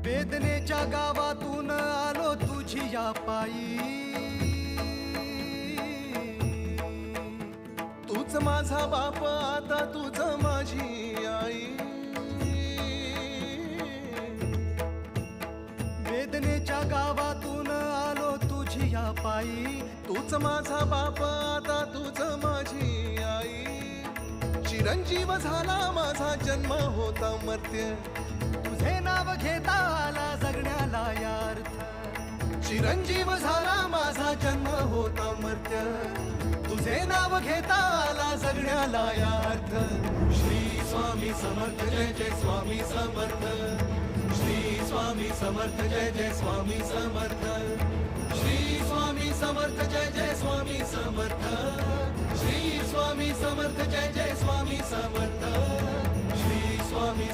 वेदनेच्या गावातून आलो तुझी या पायी, तूच माझा बाप आता तूच माझी आई। वेदनेच्या गावातून आलो तुझी या पायी, तूच माझा बाप आता तूच माझी आई। चिरंजीव झाला माझा जन्म होता मर्त्य, तुझे नाव घेता आला जगण्याला यार्थ। चिरंजीव झाला माझा जन्म होता मर्त्य, तुझे नाव घेता आला जगण्याला यार्थ। श्री स्वामी समर्थ जय जय स्वामी समर्थ, श्री स्वामी समर्थ जय जय स्वामी समर्थ, श्री स्वामी समर्थ जय जय स्वामी समर्थ, श्री स्वामी समर्थ जय जय स्वामी समर्थ, श्री स्वामी